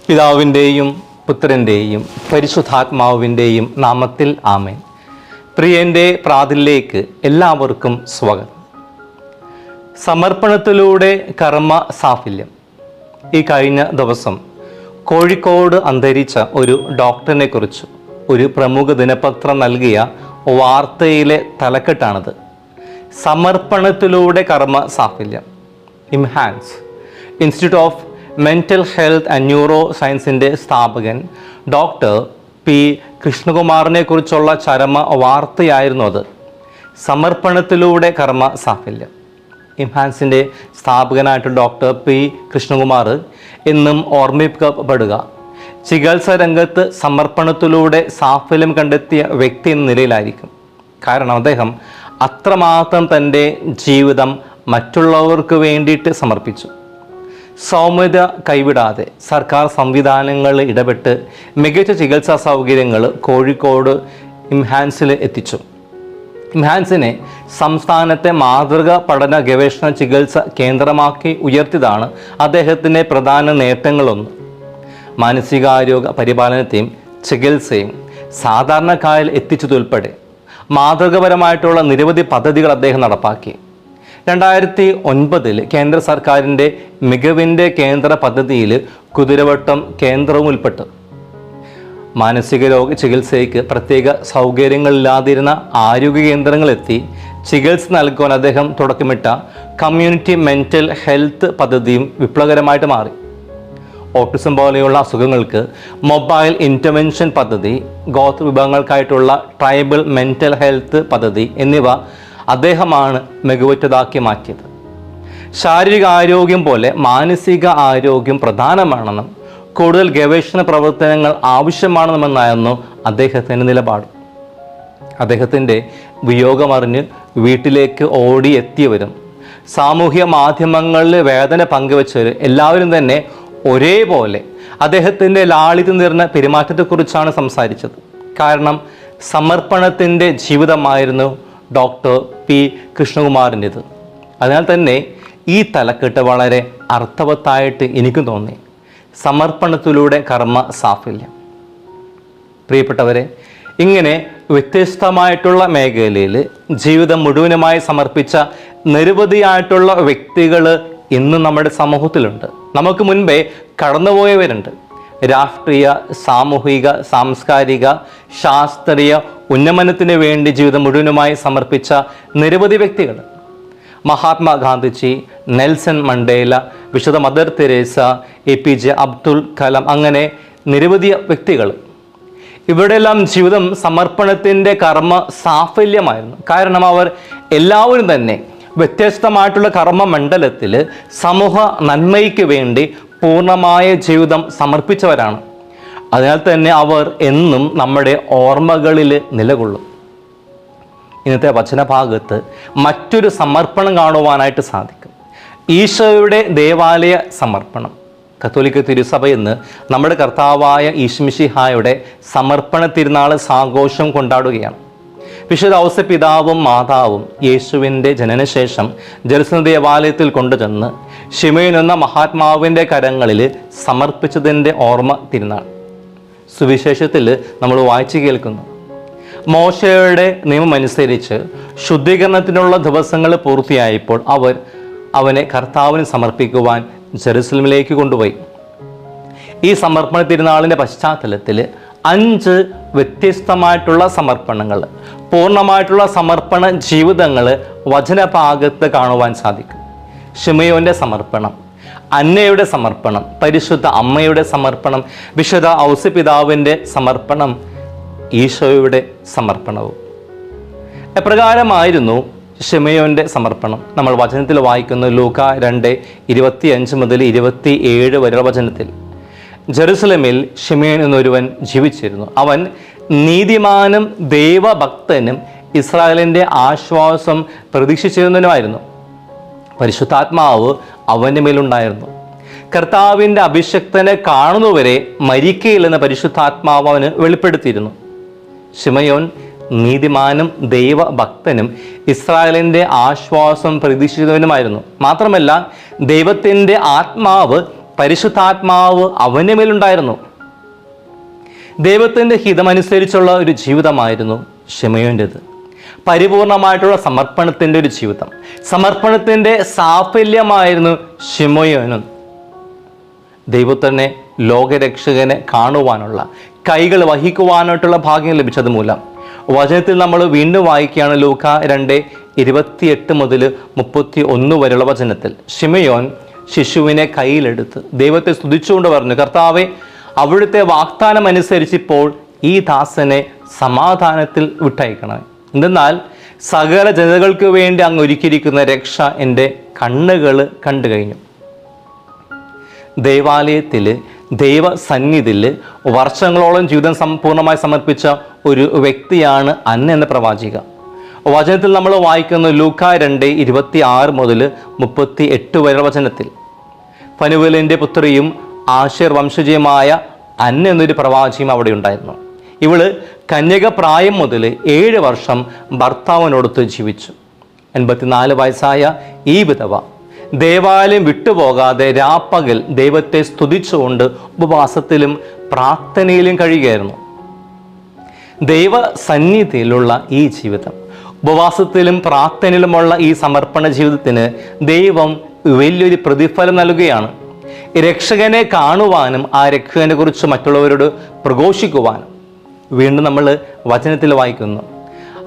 പിതാവിൻ്റെയും പുത്രൻ്റെയും പരിശുദ്ധാത്മാവിൻ്റെയും നാമത്തിൽ ആമേൻ. പ്രിയൻ്റെ പ്രാതിലേക്ക് എല്ലാവർക്കും സ്വാഗതം. സമർപ്പണത്തിലൂടെ കർമ്മ സാഫല്യം. ഈ കഴിഞ്ഞ ദിവസം കോഴിക്കോട് അന്തരിച്ച ഒരു ഡോക്ടറിനെ കുറിച്ച് ഒരു പ്രമുഖ ദിനപത്രം നൽകിയ വാർത്തയിലെ തലക്കെട്ടാണത്. സമർപ്പണത്തിലൂടെ കർമ്മ സാഫല്യം. IMHANS institute of mental health and neuro സയൻസിൻ്റെ സ്ഥാപകൻ ഡോക്ടർ പി കൃഷ്ണകുമാറിനെ കുറിച്ചുള്ള ചരമ വാർത്തയായിരുന്നു അത്. സമർപ്പണത്തിലൂടെ കർമ്മ സാഫല്യം. ഇംഹാൻസിൻ്റെ സ്ഥാപകനായിട്ട് ഡോക്ടർ പി കൃഷ്ണകുമാർ എന്നും ഓർമ്മിക്കപ്പെടുക ചികിത്സാ രംഗത്ത് സമർപ്പണത്തിലൂടെ സാഫല്യം കണ്ടെത്തിയ വ്യക്തി എന്ന നിലയിലായിരിക്കും. കാരണം അദ്ദേഹം അത്രമാത്രം തൻ്റെ ജീവിതം മറ്റുള്ളവർക്ക് വേണ്ടിയിട്ട് സമർപ്പിച്ചു. സൗമ്യത കൈവിടാതെ സർക്കാർ സംവിധാനങ്ങളിൽ ഇടപെട്ട് മികച്ച ചികിത്സാ സൗകര്യങ്ങൾ കോഴിക്കോട് ഇംഹാൻസിൽ എത്തിച്ചു. ഇംഹാൻസിനെ സംസ്ഥാനത്തെ മാതൃക പഠന ഗവേഷണ ചികിത്സ കേന്ദ്രമാക്കി ഉയർത്തിയതാണ് അദ്ദേഹത്തിൻ്റെ പ്രധാന നേട്ടങ്ങളൊന്ന്. മാനസികാരോഗ്യ പരിപാലനത്തെയും ചികിത്സയും സാധാരണക്കാരിൽ എത്തിച്ചതുൾപ്പെടെ മാതൃകപരമായിട്ടുള്ള നിരവധി പദ്ധതികൾ അദ്ദേഹം നടപ്പാക്കി. 2009 കേന്ദ്ര സർക്കാരിൻ്റെ മികവിൻ്റെ കേന്ദ്ര പദ്ധതിയിൽ കുതിരവട്ടം കേന്ദ്രവും ഉൾപ്പെട്ടു. മാനസിക രോഗ ചികിത്സയ്ക്ക് പ്രത്യേക സൗകര്യങ്ങളില്ലാതിരുന്ന ആരോഗ്യ കേന്ദ്രങ്ങളെത്തി ചികിത്സ നൽകുവാൻ അദ്ദേഹം തുടക്കമിട്ട കമ്മ്യൂണിറ്റി മെൻ്റൽ ഹെൽത്ത് പദ്ധതിയും വിപ്ലവകരമായിട്ട് മാറി. ഓട്ടിസം പോലെയുള്ള അസുഖങ്ങൾക്ക് മൊബൈൽ ഇൻ്റർവെൻഷൻ പദ്ധതി, ഗോത്ര വിഭാഗങ്ങൾക്കായിട്ടുള്ള ട്രൈബൽ മെൻ്റൽ ഹെൽത്ത് പദ്ധതി എന്നിവ അദ്ദേഹമാണ് മികവുറ്റതാക്കി മാറ്റിയത്. ശാരീരിക ആരോഗ്യം പോലെ മാനസിക ആരോഗ്യം പ്രധാനമാണെന്നും കൂടുതൽ ഗവേഷണ പ്രവർത്തനങ്ങൾ ആവശ്യമാണെന്നുമെന്നായിരുന്നു അദ്ദേഹത്തിൻ്റെ നിലപാട്. അദ്ദേഹത്തിൻ്റെ വിയോഗമറിഞ്ഞ് വീട്ടിലേക്ക് ഓടിയെത്തിയവരും സാമൂഹ്യ മാധ്യമങ്ങളിൽ വേദന പങ്കുവച്ചവർ എല്ലാവരും തന്നെ ഒരേപോലെ അദ്ദേഹത്തിൻ്റെ ലാളിത്യം നിറഞ്ഞ പെരുമാറ്റത്തെക്കുറിച്ചാണ് സംസാരിച്ചത്. കാരണം സമർപ്പണത്തിൻ്റെ ജീവിതമായിരുന്നു ഡോക്ടർ പി കൃഷ്ണകുമാറിൻ്റെത്. അതിനാൽ തന്നെ ഈ തലക്കെട്ട് വളരെ അർത്ഥവത്തായിട്ട് എനിക്കും തോന്നി. സമർപ്പണത്തിലൂടെ കർമ്മ സാഫല്യം. പ്രിയപ്പെട്ടവരെ, ഇങ്ങനെ വ്യത്യസ്തമായിട്ടുള്ള മേഖലയിൽ ജീവിതം മുഴുവനുമായി സമർപ്പിച്ച നിരവധിയായിട്ടുള്ള വ്യക്തികൾ ഇന്നും നമ്മുടെ സമൂഹത്തിലുണ്ട്. നമുക്ക് മുൻപേ കടന്നുപോയവരുണ്ട്. രാഷ്ട്രീയ, സാമൂഹിക, സാംസ്കാരിക, ശാസ്ത്രീയ ഉന്നമനത്തിന് വേണ്ടി ജീവിതം മുഴുവനുമായി സമർപ്പിച്ച നിരവധി വ്യക്തികൾ. മഹാത്മാഗാന്ധിജി, നെൽസൺ മണ്ടേല, വിശുദ്ധ Mother Teresa, APJ Abdul Kalam, അങ്ങനെ നിരവധി വ്യക്തികൾ. ഇവരുടെയെല്ലാം ജീവിതം സമർപ്പണത്തിൻ്റെ കർമ്മ സാഫല്യമായിരുന്നു. കാരണം അവർ എല്ലാവരും തന്നെ വ്യത്യസ്തമായിട്ടുള്ള കർമ്മ മണ്ഡലത്തിൽ സമൂഹ നന്മയ്ക്ക് വേണ്ടി പൂർണ്ണമായ ജീവിതം സമർപ്പിച്ചവരാണ്. അതിനാൽ തന്നെ അവർ എന്നും നമ്മുടെ ഓർമ്മകളിൽ നിലകൊള്ളും. ഇന്നത്തെ വചനഭാഗത്ത് മറ്റൊരു സമർപ്പണം കാണുവാനായിട്ട് സാധിക്കും. ഈശോയുടെ ദേവാലയ സമർപ്പണം. കത്തോലിക്ക തിരുസഭ എന്ന് നമ്മുടെ കർത്താവായ ഈശ്വമിശിഹായുടെ സമർപ്പണ തിരുനാൾ സാഘോഷം കൊണ്ടാടുകയാണ്. വിശുദ്ധ ഔസപിതാവും മാതാവും യേശുവിൻ്റെ ജനനശേഷം ജെറുസലേം ദേവാലയത്തിൽ കൊണ്ടുചെന്ന് ശിമയോൻ എന്ന മഹാത്മാവിൻ്റെ കരങ്ങളിൽ സമർപ്പിച്ചതിൻ്റെ ഓർമ്മ തിരുനാൾ. സുവിശേഷത്തിൽ നമ്മൾ വായിച്ചു കേൾക്കുന്നു, മോശയുടെ നിയമമനുസരിച്ച് ശുദ്ധീകരണത്തിനുള്ള ദിവസങ്ങൾ പൂർത്തിയായപ്പോൾ അവർ അവനെ കർത്താവിന് സമർപ്പിക്കുവാൻ ജെറുസലേമിലേക്ക് കൊണ്ടുപോയി. ഈ സമർപ്പണ തിരുനാളിൻ്റെ പശ്ചാത്തലത്തിൽ 5 വ്യത്യസ്തമായിട്ടുള്ള സമർപ്പണങ്ങൾ, പൂർണ്ണമായിട്ടുള്ള സമർപ്പണ ജീവിതങ്ങൾ വചനഭാഗത്ത് കാണുവാൻ സാധിക്കും. ശിമയോൻ്റെ സമർപ്പണം, അന്നയുടെ സമർപ്പണം, പരിശുദ്ധ അമ്മയുടെ സമർപ്പണം, വിശുദ്ധ ഔസപിതാവിൻ്റെ സമർപ്പണം, ഈശോയുടെ സമർപ്പണവും. എപ്രകാരമായിരുന്നു ശിമയോൻ്റെ സമർപ്പണം? നമ്മൾ വചനത്തിൽ വായിക്കുന്നു. ലൂക്ക 2:25 മുതൽ 27 വരെയുള്ള വചനത്തിൽ, ജെറുസലേമിൽ ശിമയോൻ എന്നൊരുവൻ ജീവിച്ചിരുന്നു. അവൻ നീതിമാനും ദൈവഭക്തനും ഇസ്രായേലിൻ്റെ ആശ്വാസം പ്രതീക്ഷിച്ചിരുന്നവനുമായിരുന്നു. പരിശുദ്ധാത്മാവ് അവൻ്റെ മേലുണ്ടായിരുന്നു. കർത്താവിൻ്റെ അഭിഷക്തനെ കാണുന്നവരെ മരിക്കയില്ലെന്ന് പരിശുദ്ധാത്മാവ് അവന് വെളിപ്പെടുത്തിയിരുന്നു. ശിമയോൻ നീതിമാനും ദൈവഭക്തനും ഇസ്രായേലിൻ്റെ ആശ്വാസം പ്രതീക്ഷിച്ചവനുമായിരുന്നു. മാത്രമല്ല, ദൈവത്തിൻ്റെ ആത്മാവ് പരിശുദ്ധാത്മാവ് അവൻ്റെ മേലുണ്ടായിരുന്നു. ദൈവത്തിൻ്റെ ഹിതമനുസരിച്ചുള്ള ഒരു ജീവിതമായിരുന്നു ശിമയോൻ്റേത്. പരിപൂർണമായിട്ടുള്ള സമർപ്പണത്തിൻ്റെ ഒരു ജീവിതം, സമർപ്പണത്തിൻ്റെ സാഫല്യമായിരുന്നു ശിമയോനും. ദൈവത്തിനെ ലോകരക്ഷകനെ കാണുവാനുള്ള, കൈകൾ വഹിക്കുവാനായിട്ടുള്ള ഭാഗ്യം ലഭിച്ചത് മൂലം വചനത്തിൽ നമ്മൾ വീണ്ടും വായിക്കുകയാണ്. ലൂക്ക 2:28 മുതൽ 31 വരെയുള്ള വചനത്തിൽ ശിമയോൻ ശിശുവിനെ കയ്യിലെടുത്ത് ദൈവത്തെ സ്തുതിച്ചുകൊണ്ട് പറഞ്ഞു, കർത്താവേ, അവിടുത്തെ വാഗ്ദാനം അനുസരിച്ച് ഇപ്പോൾ ഈ ദാസനെ സമാധാനത്തിൽ വിട്ടയക്കണം. എന്തെന്നാൽ സകല ജനതകൾക്ക് വേണ്ടി അങ്ങ് ഒരുക്കിയിരിക്കുന്ന രക്ഷ എൻ്റെ കണ്ണുകൾ കണ്ടു കഴിഞ്ഞു. ദേവാലയത്തിൽ, ദൈവസന്നിധിയിൽ വർഷങ്ങളോളം ജീവിതം പൂർണ്ണമായി സമർപ്പിച്ച ഒരു വ്യക്തിയാണ് അന്ന എന്ന പ്രവാചിക. വചനത്തിൽ നമ്മൾ വായിക്കുന്ന ലൂക്ക 2:26 മുതൽ 38 വരെ വചനത്തിൽ ഫനുവേലിൻ്റെ പുത്രിയും ആശേർ വംശജയുമായ അന്ന എന്നൊരു പ്രവാചിയും അവിടെ ഉണ്ടായിരുന്നു. ഇവള് കന്യക പ്രായം മുതൽ 7 വർഷം ഭർത്താവിനോടൊത്ത് ജീവിച്ചു. 84 വയസ്സായ ഈ വിധവ ദേവാലയം വിട്ടുപോകാതെ രാപ്പകൽ ദൈവത്തെ സ്തുതിച്ചുകൊണ്ട് ഉപവാസത്തിലും പ്രാർത്ഥനയിലും കഴിയുകയായിരുന്നു. ദൈവസന്നിധിയിലുള്ള ഈ ജീവിതം, ഉപവാസത്തിലും പ്രാർത്ഥനയിലുമുള്ള ഈ സമർപ്പണ ജീവിതത്തിന് ദൈവം വലിയൊരു പ്രതിഫലം നൽകുകയാണ്. രക്ഷകനെ കാണുവാനും ആ രക്ഷകനെ കുറിച്ച് മറ്റുള്ളവരോട് പ്രഘോഷിക്കുവാനും. വീണ്ടും നമ്മൾ വചനത്തിൽ വായിക്കുന്നു,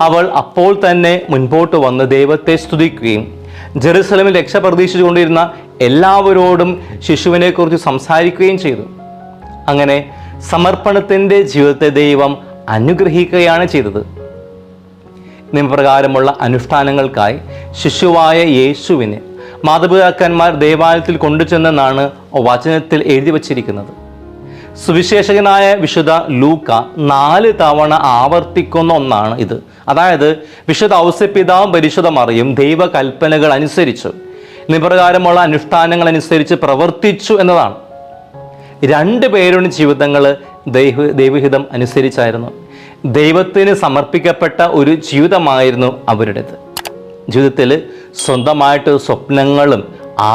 അവൾ അപ്പോൾ തന്നെ മുൻപോട്ട് വന്ന് ദൈവത്തെ സ്തുതിക്കുകയും ജെറുസലേമിൽ രക്ഷ പ്രതീക്ഷിച്ചുകൊണ്ടിരുന്ന എല്ലാവരോടും ശിശുവിനെക്കുറിച്ച് സംസാരിക്കുകയും ചെയ്തു. അങ്ങനെ സമർപ്പണത്തിൻ്റെ ജീവിതത്തെ ദൈവം അനുഗ്രഹിക്കുകയാണ് ചെയ്തത്. നിയമപ്രകാരമുള്ള അനുഷ്ഠാനങ്ങൾക്കായി ശിശുവായ യേശുവിനെ മാതാപിതാക്കന്മാർ ദേവാലയത്തിൽ കൊണ്ടുചെന്നെന്നാണ് വചനത്തിൽ എഴുതി വച്ചിരിക്കുന്നത്. സുവിശേഷകനായ വിശുദ്ധ ലൂക്ക 4 തവണ ആവർത്തിക്കുന്ന ഒന്നാണ് ഇത്. അതായത് വിശുദ്ധ ഔസേപ്പിതാവും പരിശുദ്ധ മറിയും ദൈവകൽപ്പനകൾ അനുസരിച്ചു, നിയമപ്രകാരമുള്ള അനുഷ്ഠാനങ്ങൾ അനുസരിച്ച് പ്രവർത്തിച്ചു എന്നതാണ്. 2 പേരുടെ ജീവിതങ്ങൾ ദൈവഹിതം അനുസരിച്ചായിരുന്നു. ദൈവത്തിന് സമർപ്പിക്കപ്പെട്ട ഒരു ജീവിതമായിരുന്നു അവരുടേത്. ജീവിതത്തിൽ സ്വന്തമായിട്ട് സ്വപ്നങ്ങളും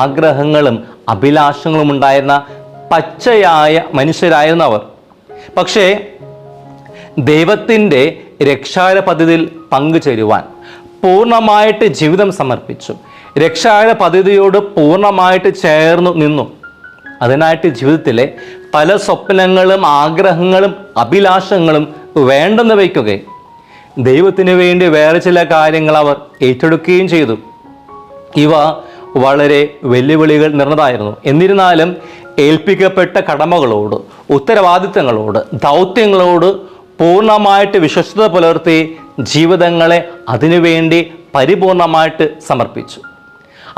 ആഗ്രഹങ്ങളും അഭിലാഷങ്ങളും ഉണ്ടായിരുന്ന പച്ചയായ മനുഷ്യരായിരുന്നു അവർ. പക്ഷേ ദൈവത്തിൻ്റെ രക്ഷാകര പദ്ധതിയിൽ പങ്കുചേരുവാൻ പൂർണ്ണമായിട്ട് ജീവിതം സമർപ്പിച്ചു. രക്ഷാകര പദ്ധതിയോട് പൂർണ്ണമായിട്ട് ചേർന്നു നിന്നു. അതിനായിട്ട് ജീവിതത്തിലെ പല സ്വപ്നങ്ങളും ആഗ്രഹങ്ങളും അഭിലാഷങ്ങളും വേണ്ടെന്ന് വയ്ക്കുകയും ദൈവത്തിന് വേണ്ടി വേറെ ചില കാര്യങ്ങൾ അവർ ഏറ്റെടുക്കുകയും ചെയ്തു. ഇവ വളരെ വെല്ലുവിളികൾ നിറഞ്ഞതായിരുന്നു. എന്നിരുന്നാലും ഏൽപ്പിക്കപ്പെട്ട കടമകളോട്, ഉത്തരവാദിത്തങ്ങളോട്, ദൗത്യങ്ങളോട് പൂർണ്ണമായിട്ട് വിശ്വസ്തത പുലർത്തി ജീവിതങ്ങളെ അതിനുവേണ്ടി പരിപൂർണമായിട്ട് സമർപ്പിച്ചു.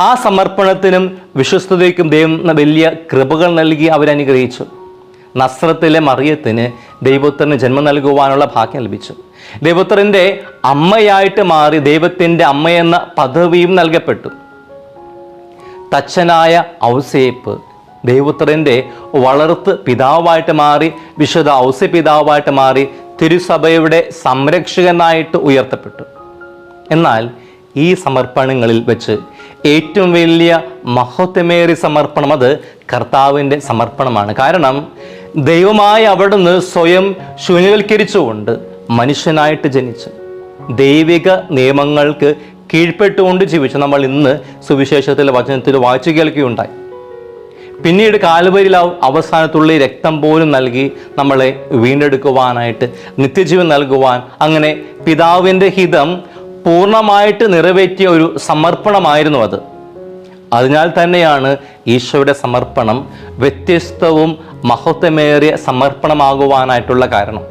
ആ സമർപ്പണത്തിനും വിശ്വസ്തതയ്ക്കും ദൈവം വലിയ കൃപകൾ നൽകി അവരനുഗ്രഹിച്ചു. നസ്രത്തിലെ മറിയത്തിന് ദൈവപുത്രന് ജന്മം നൽകുവാനുള്ള ഭാഗ്യം ലഭിച്ചു. ദൈവപുത്രൻ്റെ അമ്മയായിട്ട് മാറി ദൈവത്തിൻ്റെ അമ്മയെന്ന പദവിയും നൽകപ്പെട്ടു. തച്ചനായ ഔസേപ്പ് ദൈവപുത്രൻ്റെ വളർത്ത് പിതാവായിട്ട് മാറി, വിശുദ്ധ ഔസേപ്പ് പിതാവായിട്ട് മാറി തിരുസഭയുടെ സംരക്ഷകനായിട്ട് ഉയർത്തപ്പെട്ടു. എന്നാൽ ഈ സമർപ്പണങ്ങളിൽ വെച്ച് ഏറ്റവും വലിയ മഹത്വമേറിയ സമർപ്പണം അത് കർത്താവിൻ്റെ സമർപ്പണമാണ്. കാരണം ദൈവമായ അവിടുന്ന് സ്വയം ശൂന്യവൽക്കരിച്ചുകൊണ്ട് മനുഷ്യനായിട്ട് ജനിച്ചു, ദൈവിക നിയമങ്ങൾക്ക് കീഴ്പ്പെട്ടുകൊണ്ട് ജീവിച്ചു. നമ്മൾ ഇന്ന് സുവിശേഷത്തിലെ വചനത്തിൽ വായിച്ചു കേൾക്കുകയുണ്ടായി. പിന്നീട് കാൽവരിയിൽ അവസാനത്തുള്ള രക്തം പോലും നൽകി നമ്മളെ വീണ്ടെടുക്കുവാനായിട്ട്, നിത്യജീവൻ നൽകുവാൻ, അങ്ങനെ പിതാവിൻ്റെ ഹിതം പൂർണ്ണമായിട്ട് നിറവേറ്റിയ ഒരു സമർപ്പണമായിരുന്നു അത്. അതിനാൽ തന്നെയാണ് ഈശോയുടെ സമർപ്പണം വ്യത്യസ്തവും മഹത്വമേറിയ സമർപ്പണമാകുവാനായിട്ടുള്ള കാരണം.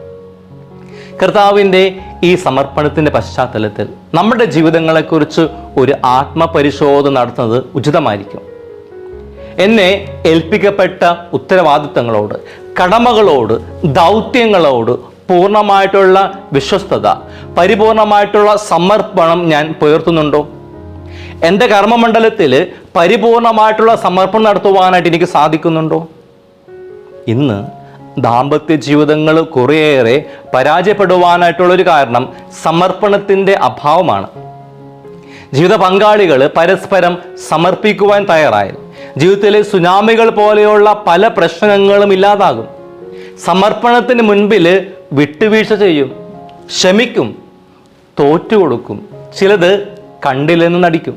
കർത്താവിൻ്റെ ഈ സമർപ്പണത്തിൻ്റെ പശ്ചാത്തലത്തിൽ നമ്മുടെ ജീവിതങ്ങളെക്കുറിച്ച് ഒരു ആത്മപരിശോധന നടത്തുന്നത് ഉചിതമായിരിക്കും. എന്നെ ഏൽപ്പിക്കപ്പെട്ട ഉത്തരവാദിത്തങ്ങളോട്, കടമകളോട്, ദൗത്യങ്ങളോട് പൂർണ്ണമായിട്ടുള്ള വിശ്വസ്തത, പരിപൂർണമായിട്ടുള്ള സമർപ്പണം ഞാൻ പുലർത്തുന്നുണ്ടോ? എൻ്റെ കർമ്മമണ്ഡലത്തിൽ പരിപൂർണമായിട്ടുള്ള സമർപ്പണം നടത്തുവാനായിട്ട് എനിക്ക് സാധിക്കുന്നുണ്ടോ? ഇന്ന് ദാമ്പത്യ ജീവിതങ്ങൾ കുറേയേറെ പരാജയപ്പെടുവാനായിട്ടുള്ളൊരു കാരണം സമർപ്പണത്തിൻ്റെ അഭാവമാണ്. ജീവിത പങ്കാളികൾ പരസ്പരം സമർപ്പിക്കുവാൻ തയ്യാറായാൽ, ജീവിതത്തിലെ സുനാമികൾ പോലെയുള്ള പല പ്രശ്നങ്ങളും ഇല്ലാതാകും. സമർപ്പണത്തിന് മുൻപിൽ വിട്ടുവീഴ്ച ചെയ്യും, ക്ഷമിക്കും, തോറ്റുകൊടുക്കും, ചിലത് കണ്ടില്ലെന്ന് നടിക്കും.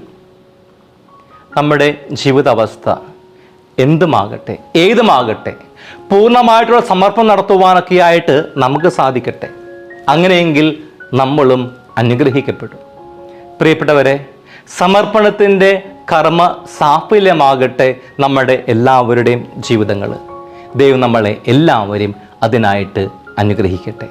നമ്മുടെ ജീവിതാവസ്ഥ എന്തുമാകട്ടെ, ഏതുമാകട്ടെ, പൂർണ്ണമായിട്ടുള്ള സമർപ്പണം നടത്തുവാനൊക്കെയായിട്ട് നമുക്ക് സാധിക്കട്ടെ. അങ്ങനെയെങ്കിൽ നമ്മളും അനുഗ്രഹിക്കപ്പെടും. പ്രിയപ്പെട്ടവരെ, സമർപ്പണത്തിൻ്റെ കർമ്മ സാഫല്യമാകട്ടെ നമ്മുടെ എല്ലാവരുടെയും ജീവിതങ്ങൾ. ദൈവം നമ്മളെ എല്ലാവരെയും അതിനായിട്ട് അനുഗ്രഹിക്കട്ടെ.